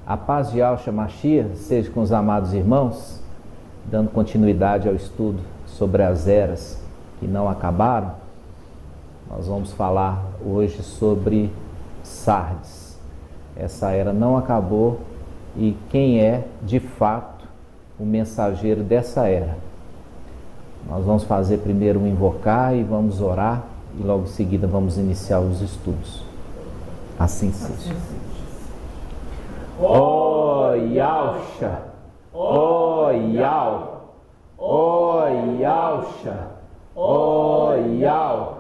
A paz de Yahshua Mashiach seja com os amados irmãos, dando continuidade ao estudo sobre as eras que não acabaram. Nós vamos falar hoje sobre Sardes. Essa era não acabou e quem é, de fato, o mensageiro dessa era. Nós vamos fazer primeiro um invocar e vamos orar e logo em seguida vamos iniciar os estudos. Assim seja. Ó Yahshua, ó Yahweh, ó Yahshua, ó Yahweh,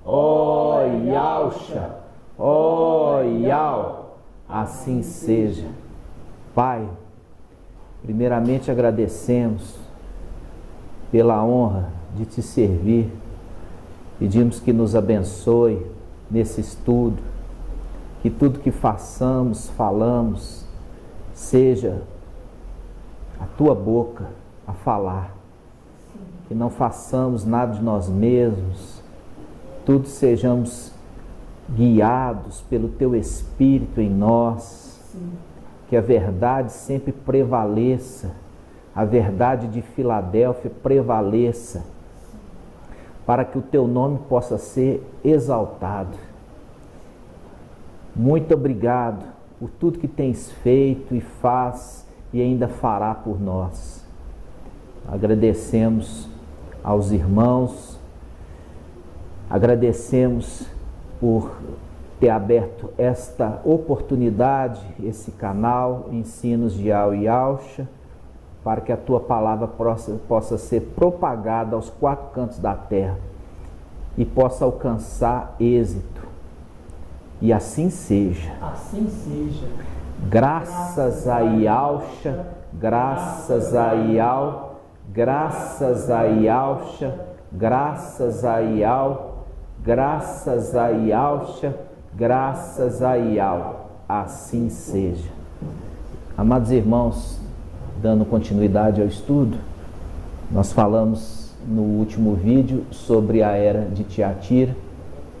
ó Yahshua, ó Yahweh, assim seja. Pai, primeiramente agradecemos pela honra de te servir, pedimos que nos abençoe nesse estudo, que tudo que façamos, falamos, seja a tua boca a falar, que não façamos nada de nós mesmos, tudo sejamos guiados pelo teu Espírito em nós, que a verdade sempre prevaleça, a verdade de Filadélfia prevaleça, para que o teu nome possa ser exaltado. Muito obrigado por tudo que tens feito e faz e ainda fará por nós. Agradecemos aos irmãos, agradecemos por ter aberto esta oportunidade, esse canal, Ensinos de Yahshua, para que a tua palavra possa ser propagada aos quatro cantos da terra e possa alcançar êxito. E assim seja. Assim seja. Graças a Yahshua, graças a Yahweh, graças a Yahshua, graças a Yahweh, graças a Yahshua, graças a Yahweh. Assim seja. Amados irmãos, dando continuidade ao estudo, nós falamos no último vídeo sobre a era de Tiatira,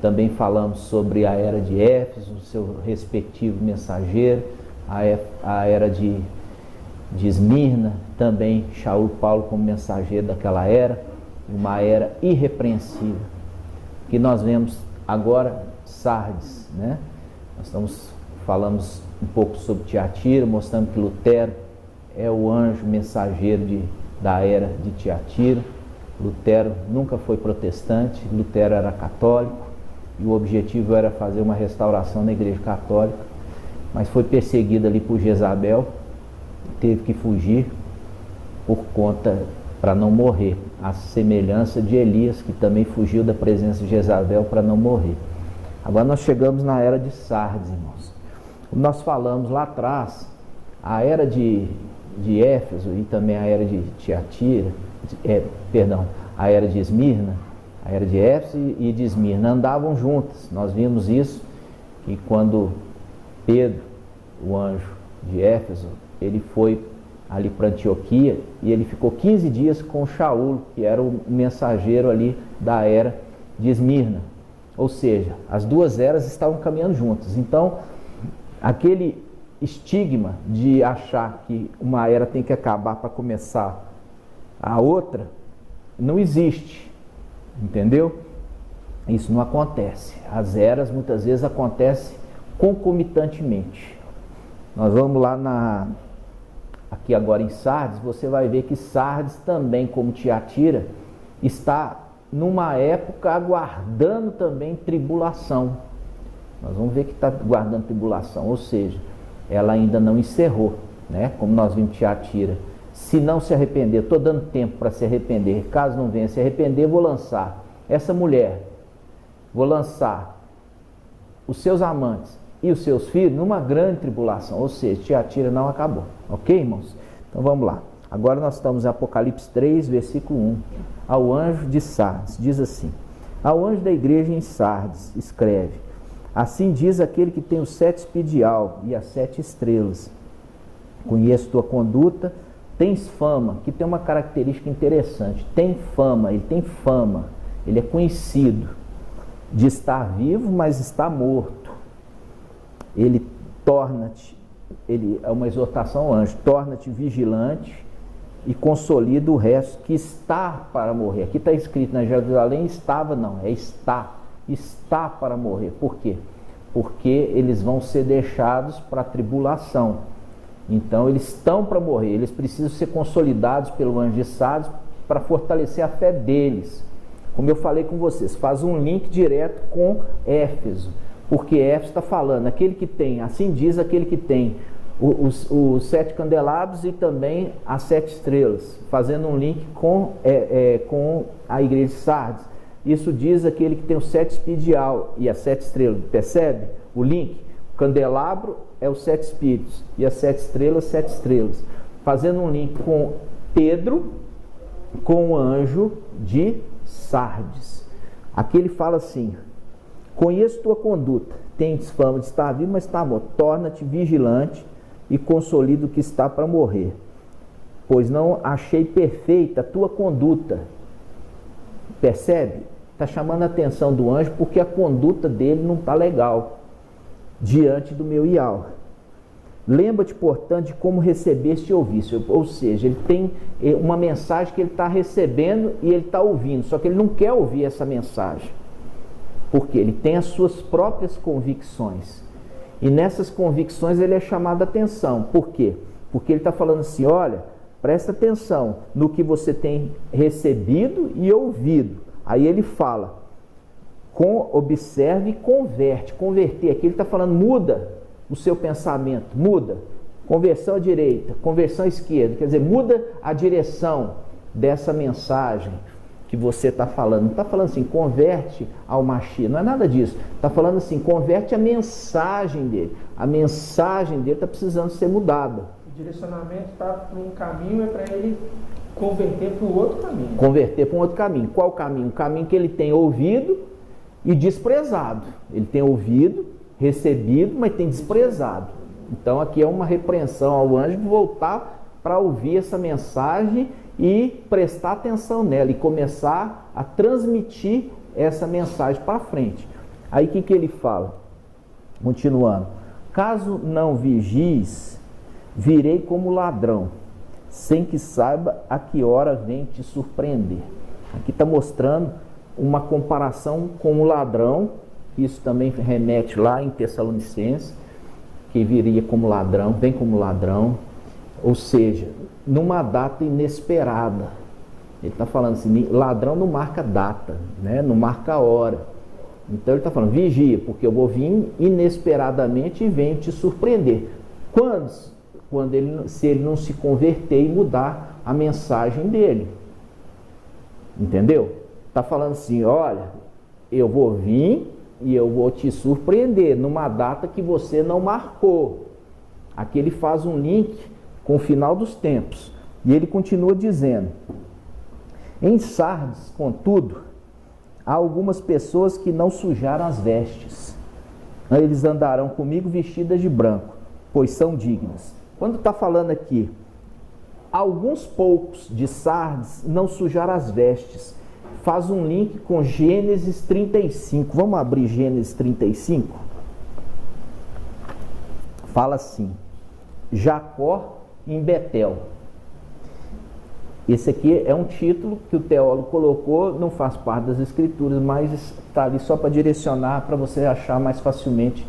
também falamos sobre a era de Éfeso, seu respectivo mensageiro, a era de Esmirna, também Shaul Paulo como mensageiro daquela era, uma era irrepreensível, que nós vemos agora Sardes, né? Falamos um pouco sobre Tiatira, mostrando que Lutero é o anjo mensageiro da era de Tiatira. Lutero nunca foi protestante, Lutero era católico, e o objetivo era fazer uma restauração na igreja católica, mas foi perseguido ali por Jezabel, teve que fugir para não morrer, a semelhança de Elias, que também fugiu da presença de Jezabel para não morrer. Agora nós chegamos na era de Sardes, irmãos. Como nós falamos lá atrás, a era de Éfeso e também a era de Tiatira, a era de Esmirna, a era de Éfeso e de Esmirna andavam juntas. Nós vimos isso, que quando Pedro, o anjo de Éfeso, ele foi ali para Antioquia e ele ficou 15 dias com Shaul, que era o mensageiro ali da era de Esmirna. Ou seja, as duas eras estavam caminhando juntas. Então, aquele estigma de achar que uma era tem que acabar para começar a outra, não existe. Entendeu? Isso não acontece. As eras muitas vezes acontecem concomitantemente. Nós vamos lá aqui agora em Sardes, você vai ver que Sardes também, como Tiatira, está numa época aguardando também tribulação. Nós vamos ver que está aguardando tribulação, ou seja, ela ainda não encerrou, né? Como nós vimos Tiatira. Se não se arrepender, estou dando tempo para se arrepender. Caso não venha se arrepender, vou lançar essa mulher, vou lançar os seus amantes e os seus filhos numa grande tribulação. Ou seja, Tiatira não acabou. Ok, irmãos? Então vamos lá. Agora nós estamos em Apocalipse 3, versículo 1. Ao anjo de Sardes, diz assim: ao anjo da igreja em Sardes, escreve: assim diz aquele que tem os 7 espíritos de alvo e as 7 estrelas. Conheço tua conduta, tens fama, que tem uma característica interessante, tem fama, ele é conhecido de estar vivo, mas está morto. Ele torna-te ele é uma exortação ao anjo: torna-te vigilante e consolida o resto que está para morrer. Aqui está escrito na Jerusalém, estava não, é está para morrer. Por quê? Porque eles vão ser deixados para a tribulação. Então eles estão para morrer, eles precisam ser consolidados pelo anjo de Sardes para fortalecer a fé deles. Como eu falei com vocês, faz um link direto com Éfeso, porque Éfeso está falando, aquele que tem, assim diz aquele que tem os 7 candelabros e também as 7 estrelas, fazendo um link com a igreja de Sardes. Isso diz aquele que tem o 7 espírito e as 7 estrelas, percebe o link? O candelabro é os 7 espíritos e as 7 estrelas, 7 estrelas, fazendo um link com Pedro, com o anjo de Sardes. Aqui ele fala assim: conheço tua conduta, tens fama de estar vivo, mas está morto. Torna-te vigilante e consolida o que está para morrer, pois não achei perfeita a tua conduta. Percebe? Está chamando a atenção do anjo porque a conduta dele não está legal diante do meu Ial. Lembra-te, portanto, de como recebeste e ouviste. Ou seja, ele tem uma mensagem que ele está recebendo e ele está ouvindo, só que ele não quer ouvir essa mensagem, porque ele tem as suas próprias convicções, e nessas convicções ele é chamado a atenção. Por quê? Porque ele está falando assim: olha, presta atenção no que você tem recebido e ouvido. Aí ele fala, observe e converte. Converter, aqui ele está falando, muda o seu pensamento, muda, conversão à direita, conversão à esquerda, quer dizer, muda a direção dessa mensagem que você está falando. Não está falando assim, converte ao Mashiach, não é nada disso. Está falando assim, converte a mensagem dele. A mensagem dele está precisando ser mudada. O direcionamento está para um caminho, é para ele converter para o outro caminho. Converter para um outro caminho. Qual caminho? O caminho que ele tem ouvido e desprezado. Ele tem ouvido, recebido, mas tem desprezado. Então aqui é uma repreensão ao anjo voltar para ouvir essa mensagem e prestar atenção nela e começar a transmitir essa mensagem para frente. Aí o que ele fala? Continuando: caso não vigies, virei como ladrão, sem que saiba a que hora vem te surpreender. Aqui está mostrando uma comparação com o ladrão. Isso também remete lá em Tessalonicenses, que viria como ladrão, vem como ladrão, ou seja, numa data inesperada. Ele está falando assim, ladrão não marca data, né? Não marca hora. Então ele está falando, vigia, porque eu vou vir inesperadamente e venho te surpreender. Se ele não se converter e mudar a mensagem dele. Entendeu? Está falando assim, olha, eu vou vir e eu vou te surpreender numa data que você não marcou. Aqui ele faz um link com o final dos tempos. E ele continua dizendo: em Sardes, contudo, há algumas pessoas que não sujaram as vestes. Eles andarão comigo vestidas de branco, pois são dignas. Quando está falando aqui, alguns poucos de Sardes não sujaram as vestes, faz um link com Gênesis 35. Vamos abrir Gênesis 35? Fala assim: Jacó em Betel. Esse aqui é um título que o teólogo colocou, não faz parte das escrituras, mas está ali só para direcionar, para você achar mais facilmente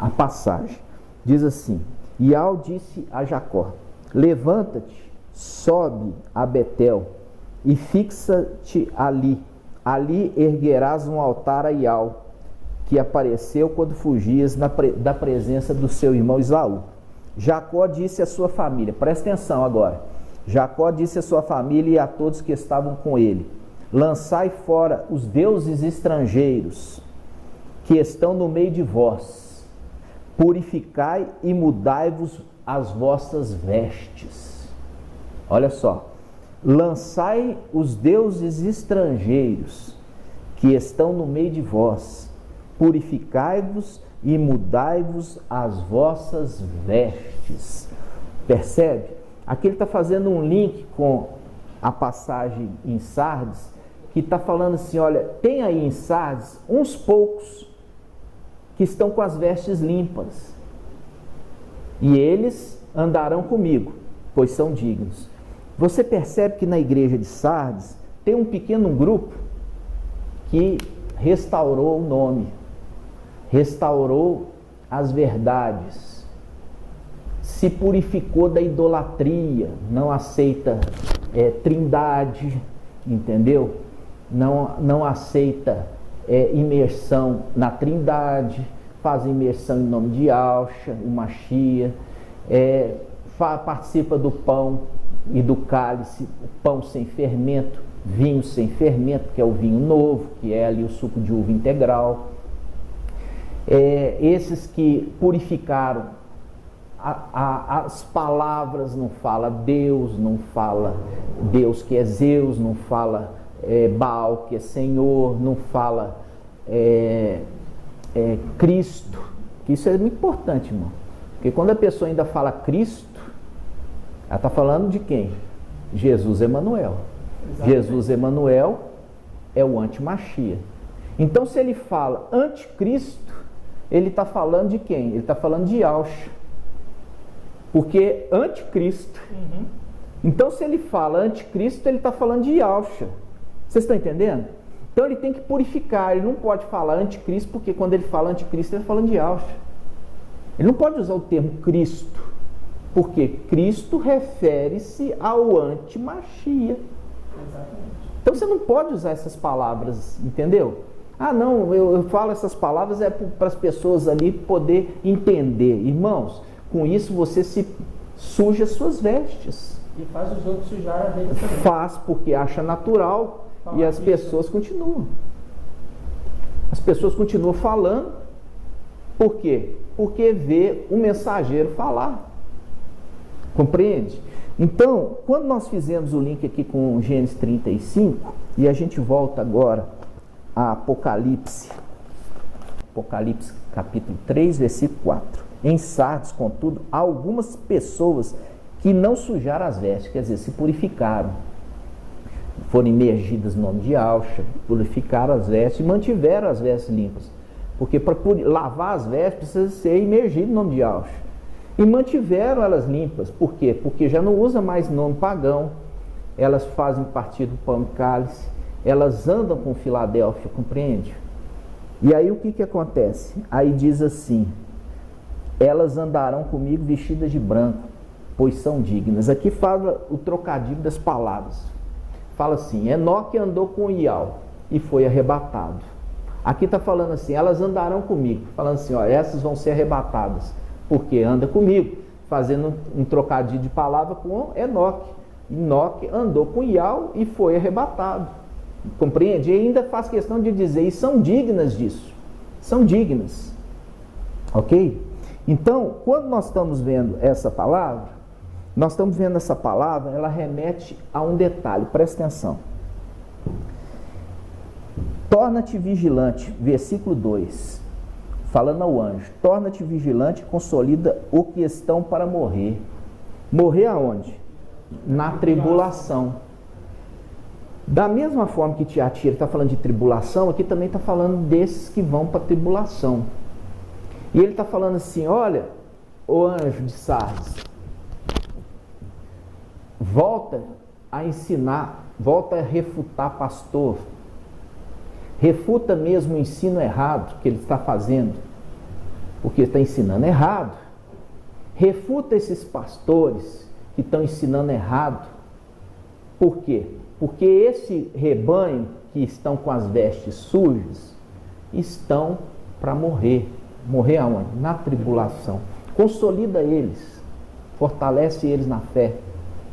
a passagem. Diz assim: Ial disse a Jacó: levanta-te, sobe a Betel e fixa-te ali. Ali erguerás um altar a Ial, que apareceu quando fugias da presença do seu irmão Esaú. Jacó disse à sua família, presta atenção agora. Jacó disse à sua família e a todos que estavam com ele: lançai fora os deuses estrangeiros que estão no meio de vós, purificai e mudai-vos as vossas vestes. Olha só, lançai os deuses estrangeiros que estão no meio de vós, purificai-vos e mudai-vos as vossas vestes. Percebe? Aqui ele está fazendo um link com a passagem em Sardes, que está falando assim, olha, tem aí em Sardes uns poucos que estão com as vestes limpas. e eles andarão comigo, pois são dignos. Você percebe que na igreja de Sardes tem um pequeno grupo que restaurou o nome, restaurou as verdades, se purificou da idolatria, não aceita trindade, entendeu? Não aceita imersão na trindade, faz imersão em nome de Yahshua, o Mashiach, participa do pão e do cálice, o pão sem fermento, vinho sem fermento, que é o vinho novo, que é ali o suco de uva integral. Esses que purificaram as palavras, não fala Deus, não fala Deus que é Zeus, não fala Baal que é Senhor, não fala Cristo, que isso é muito importante, irmão, porque quando a pessoa ainda fala Cristo, ela está falando de quem? Jesus Emanuel. Jesus Emanuel é o anti-Mashiach. Então, se ele fala anticristo, ele está falando de quem? Ele está falando de Yahshua, porque anticristo. Então, se ele fala anticristo, ele está falando de Yahshua. Vocês estão entendendo? Então, ele tem que purificar. Ele não pode falar anticristo, porque quando ele fala anticristo, ele está falando de Yahshua. Ele não pode usar o termo Cristo, porque Cristo refere-se ao anti-Mashiach. Então você não pode usar essas palavras, entendeu? Ah, não, eu falo essas palavras para as pessoas ali poder entender. Irmãos, com isso você se suja as suas vestes. E faz os outros sujar a deles também. Faz porque acha natural e as pessoas continuam. As pessoas continuam falando. Por quê? Porque vê o mensageiro falar. Compreende? Então, quando nós fizemos o link aqui com Gênesis 35, e a gente volta agora a Apocalipse capítulo 3, versículo 4. Em Sardes, contudo, há algumas pessoas que não sujaram as vestes, quer dizer, se purificaram, foram imergidas no nome de Yahshua, purificaram as vestes e mantiveram as vestes limpas, porque para lavar as vestes precisa ser imergido no nome de Yahshua. E mantiveram elas limpas. Por quê? Porque já não usa mais nome pagão, elas fazem parte do pão e cálice, elas andam com Filadélfia, compreende? E aí o que acontece? Aí diz assim: elas andarão comigo vestidas de branco, pois são dignas. Aqui fala o trocadilho das palavras. Fala assim: Enoque andou com Ial e foi arrebatado. Aqui está falando assim: elas andarão comigo. Falando assim, ó, essas vão ser arrebatadas. Porque anda comigo, fazendo um trocadilho de palavra com Enoque. Enoque andou com Ial e foi arrebatado. Compreende? E ainda faz questão de dizer, e são dignas disso. São dignas. Ok? Então, quando nós estamos vendo essa palavra, ela remete a um detalhe, presta atenção. Torna-te vigilante, versículo 2. Falando ao anjo, torna-te vigilante e consolida o que estão para morrer. Morrer aonde? Na tribulação. Da mesma forma que Tiatira está falando de tribulação, aqui também está falando desses que vão para a tribulação. E ele está falando assim: olha, o anjo de Sardes, volta a ensinar, volta a refutar pastor. Refuta mesmo o ensino errado que ele está fazendo, porque ele está ensinando errado. Refuta esses pastores que estão ensinando errado. Por quê? Porque esse rebanho que estão com as vestes sujas estão para morrer. Morrer aonde? Na tribulação. Consolida eles, fortalece eles na fé.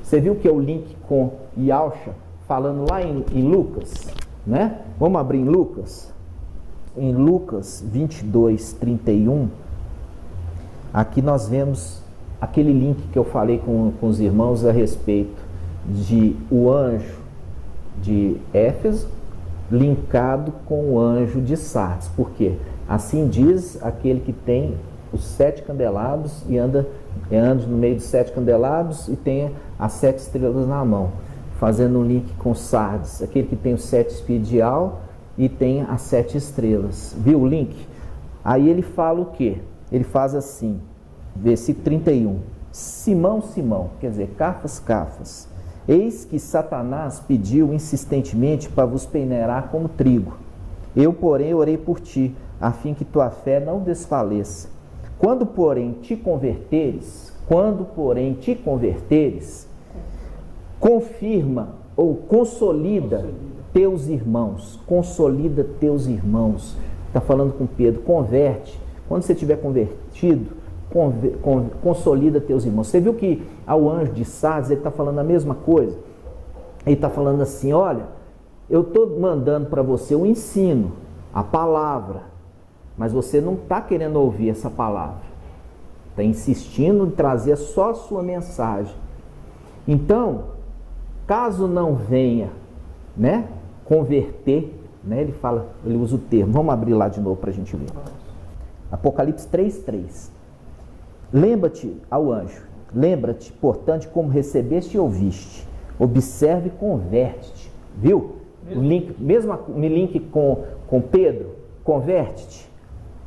Você viu que é o link com Yahshua, falando lá em Lucas, né? Vamos abrir em Lucas? Em Lucas 22, 31, aqui nós vemos aquele link que eu falei com os irmãos a respeito de o anjo de Éfeso linkado com o anjo de Sardes. Por quê? Assim diz aquele que tem os 7 candelabros e anda no meio dos 7 candelabros e tem as 7 estrelas na mão, fazendo um link com Sardes, aquele que tem os 7 espíritos de Al e tem as 7 estrelas. Viu o link? Aí ele fala o quê? Ele faz assim: versículo 31. Simão, Simão, quer dizer, Cafas, Cafas, eis que Satanás pediu insistentemente para vos peneirar como trigo. Eu, porém, orei por ti, a fim que tua fé não desfaleça. Quando, porém, te converteres, confirma ou consolida teus irmãos. Consolida teus irmãos. Está falando com Pedro, converte. Quando você tiver convertido, consolida teus irmãos. Você viu que ao anjo de Sardes, ele está falando a mesma coisa? Ele está falando assim, olha, eu estou mandando para você o ensino, a palavra, mas você não está querendo ouvir essa palavra. Está insistindo em trazer só a sua mensagem. Então, caso não venha, né, converter, né, ele usa o termo, vamos abrir lá de novo para a gente ver. Apocalipse 3:3. Lembra-te ao anjo, lembra-te, portanto, como recebeste e ouviste. Observe e converte-te. Viu? O link com Pedro, converte-te.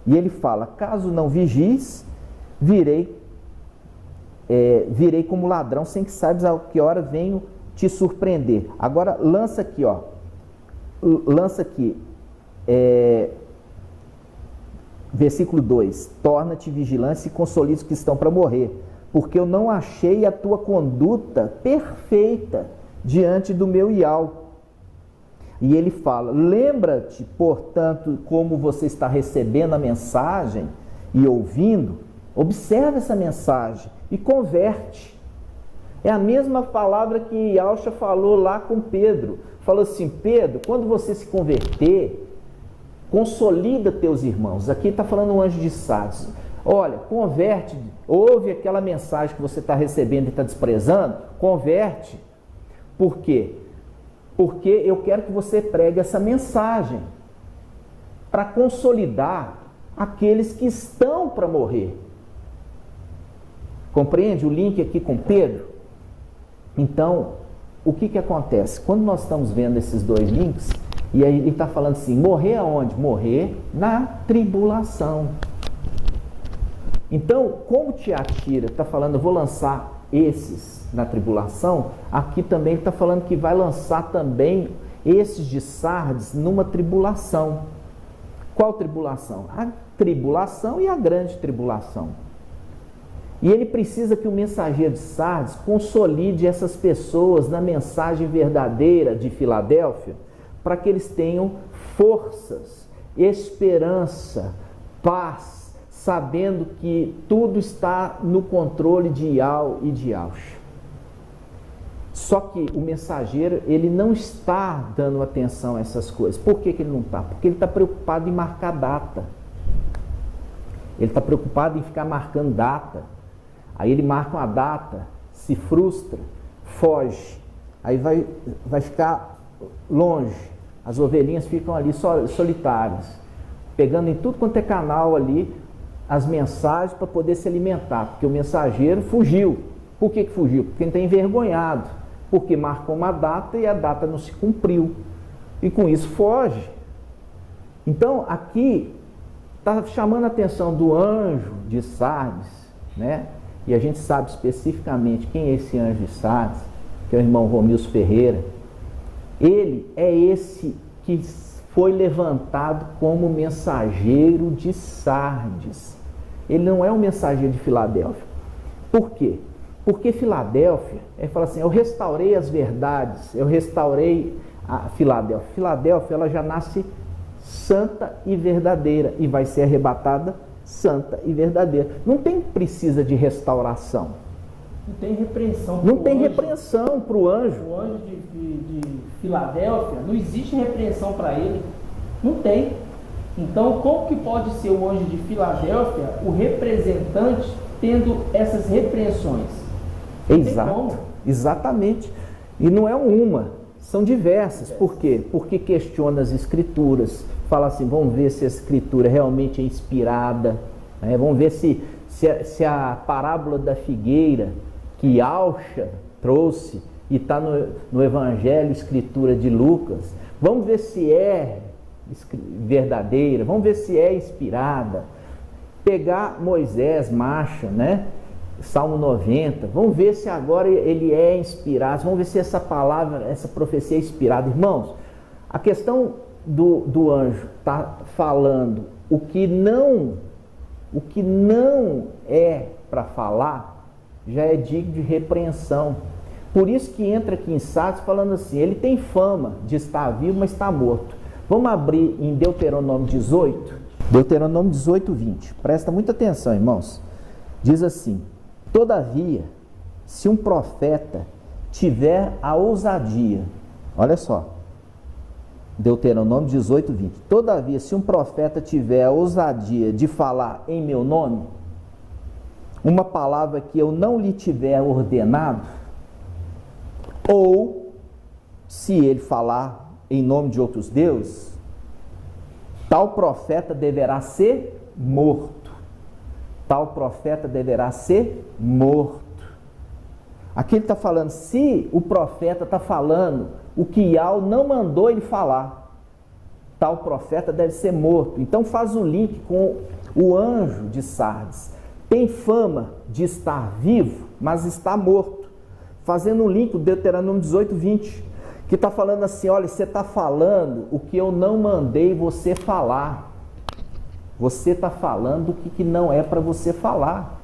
E ele fala, caso não vigies, virei como ladrão, sem que saibas a que hora venho te surpreender. Agora lança aqui, versículo 2, torna-te vigilante e consolide os que estão para morrer, porque eu não achei a tua conduta perfeita diante do meu Ial. E ele fala, lembra-te, portanto, como você está recebendo a mensagem e ouvindo, observa essa mensagem e converte. É a mesma palavra que Yalcha falou lá com Pedro. Falou assim, Pedro, quando você se converter, consolida teus irmãos. Aqui está falando um anjo de Sardes. Olha, converte, ouve aquela mensagem que você está recebendo e está desprezando, converte. Por quê? Porque eu quero que você pregue essa mensagem para consolidar aqueles que estão para morrer. Compreende o link aqui com Pedro? Então, o que acontece? Quando nós estamos vendo esses dois links, e aí ele está falando assim, morrer aonde? Morrer na tribulação. Então, como Tiatira está falando, eu vou lançar esses na tribulação, aqui também está falando que vai lançar também esses de Sardes numa tribulação. Qual tribulação? A tribulação e a grande tribulação. E ele precisa que o mensageiro de Sardes consolide essas pessoas na mensagem verdadeira de Filadélfia, para que eles tenham forças, esperança, paz, sabendo que tudo está no controle de Ial e de Yalcha. Só que o mensageiro, ele não está dando atenção a essas coisas. Por que ele não está? Porque ele está preocupado em marcar data. Ele está preocupado em ficar marcando data. Aí ele marca uma data, se frustra, foge. Aí vai ficar longe. As ovelhinhas ficam ali solitárias, pegando em tudo quanto é canal ali as mensagens para poder se alimentar. Porque o mensageiro fugiu. Por que fugiu? Porque ele está envergonhado. Porque marcou uma data e a data não se cumpriu. E com isso foge. Então aqui está chamando a atenção do anjo de Sardes, né? E a gente sabe especificamente quem é esse anjo de Sardes, que é o irmão Romilson Ferreira. Ele é esse que foi levantado como mensageiro de Sardes. Ele não é um mensageiro de Filadélfia. Por quê? Porque Filadélfia, ele fala assim, eu restaurei as verdades, eu restaurei a Filadélfia. Filadélfia, ela já nasce santa e verdadeira e vai ser arrebatada santa e verdadeira. Não precisa de restauração. Não tem repreensão. Não tem repreensão para o anjo. O anjo de Filadélfia, não existe repreensão para ele. Não tem. Então, como que pode ser o anjo de Filadélfia o representante tendo essas repreensões? Exato, exatamente. E não é uma, são diversas. Por quê? Porque questiona as escrituras, fala assim, vamos ver se a escritura realmente é inspirada, né? Vamos ver se a parábola da figueira que Yalcha trouxe e está no Evangelho, escritura de Lucas, vamos ver se é verdadeira, vamos ver se é inspirada. pegar Moisés, marcha, né? Salmo 90, vamos ver se agora ele é inspirado, vamos ver se essa palavra, essa profecia é inspirada. Irmãos, a questão do anjo está falando o que não é para falar, já é digno de repreensão. Por isso que entra aqui em Sardes falando assim, ele tem fama de estar vivo, mas está morto. Vamos abrir em Deuteronômio 18, Deuteronômio 18, 20. Presta muita atenção, irmãos. Diz assim: todavia, se um profeta tiver a ousadia, olha só, Deuteronômio 18, 20. Todavia, se um profeta tiver a ousadia de falar em meu nome, uma palavra que eu não lhe tiver ordenado, ou se ele falar em nome de outros deuses, tal profeta deverá ser morto. Tal profeta deverá ser morto. Aqui ele está falando, se o profeta está falando o que Yahweh não mandou ele falar, tal profeta deve ser morto. Então faz um link com o anjo de Sardes. Tem fama de estar vivo, mas está morto. Fazendo um link com Deuteronômio 18, 20, que está falando assim, olha, você está falando o que eu não mandei você falar. Você está falando o que não é para você falar.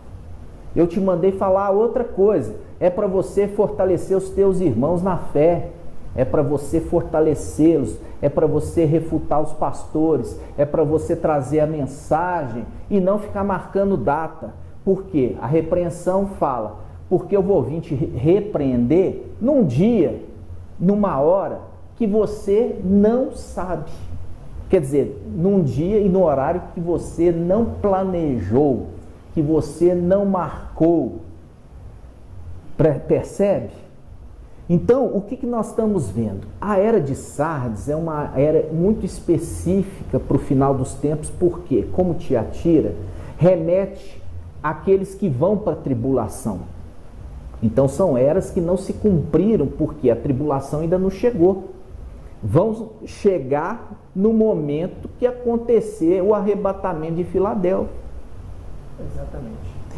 Eu te mandei falar outra coisa. É para você fortalecer os teus irmãos na fé. É para você fortalecê-los. É para você refutar os pastores. É para você trazer a mensagem e não ficar marcando data. Por quê? A repreensão fala, porque eu vou vir te repreender num dia, numa hora que você não sabe. Quer dizer, num dia e no horário que você não planejou, que você não marcou. Percebe? Então, o que nós estamos vendo? A era de Sardes é uma era muito específica para o final dos tempos, porque, como Tiatira, remete àqueles que vão para a tribulação. Então, são eras que não se cumpriram, porque a tribulação ainda não chegou. Vão chegar no momento que acontecer o arrebatamento de Filadélfia. Exatamente.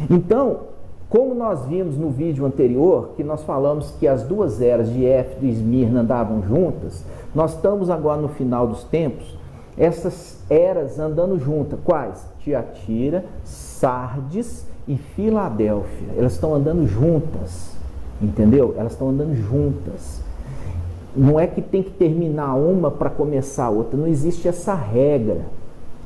Então, como nós vimos no vídeo anterior, que nós falamos que as duas eras de Éfeso e Esmirna andavam juntas, nós estamos agora no final dos tempos, essas eras andando juntas. Quais? Tiatira, Sardes e Filadélfia. Elas estão andando juntas, entendeu? Elas estão andando juntas. Não é que tem que terminar uma para começar a outra, não existe essa regra.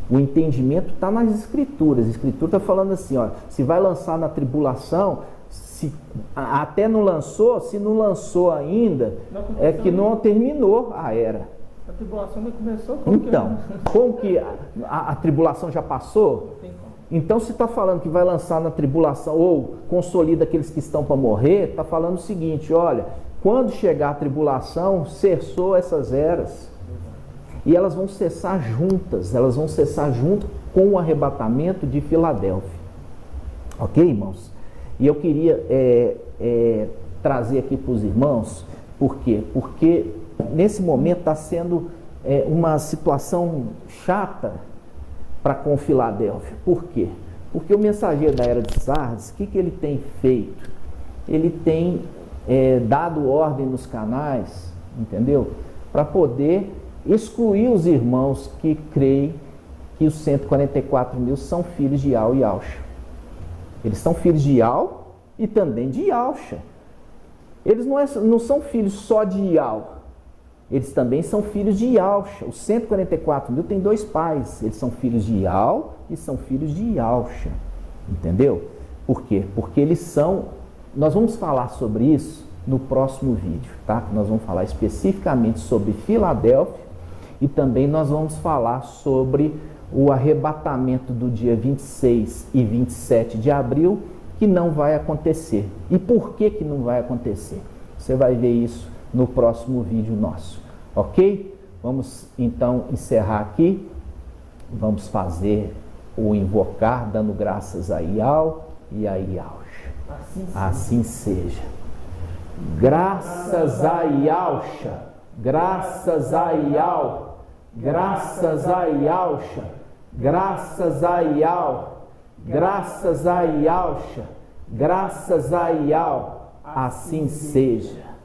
O entendimento está nas escrituras. A escritura está falando assim, ó, se vai lançar na tribulação, se até não lançou, se não lançou ainda, é que não terminou a era. A tribulação não começou? Como que a tribulação já passou? Então, se está falando que vai lançar na tribulação, ou consolida aqueles que estão para morrer, está falando o seguinte, olha, quando chegar a tribulação, cessou essas eras. E elas vão cessar juntas, elas vão cessar junto com o arrebatamento de Filadélfia. Ok, irmãos? E eu queria trazer aqui para os irmãos, por quê? Porque nesse momento está sendo uma situação chata para com Filadélfia. Por quê? Porque o mensageiro da era de Sardes, o que ele tem feito? Ele tem dado ordem nos canais, entendeu? Para poder excluir os irmãos que creem que os 144 mil são filhos de Yahweh e Yahusha. Eles são filhos de Yahweh e também de Yahusha. Eles não são filhos só de Yahweh, eles também são filhos de Yahusha. Os 144 mil têm dois pais, eles são filhos de Yahweh e são filhos de Yahusha. Entendeu? Por quê? Porque eles são... Nós vamos falar sobre isso no próximo vídeo, tá? Nós vamos falar especificamente sobre Filadélfia e também nós vamos falar sobre o arrebatamento do dia 26 e 27 de abril, que não vai acontecer. E por que não vai acontecer? Você vai ver isso no próximo vídeo nosso, ok? Vamos então encerrar aqui, vamos fazer o invocar, dando graças a Yahweh e a Yahusha. Assim seja. Graças a Yahusha, graças a Yahweh, graças a Yahusha, graças a Yahweh, Graças a Yahshua, graças a Yahweh, assim seja.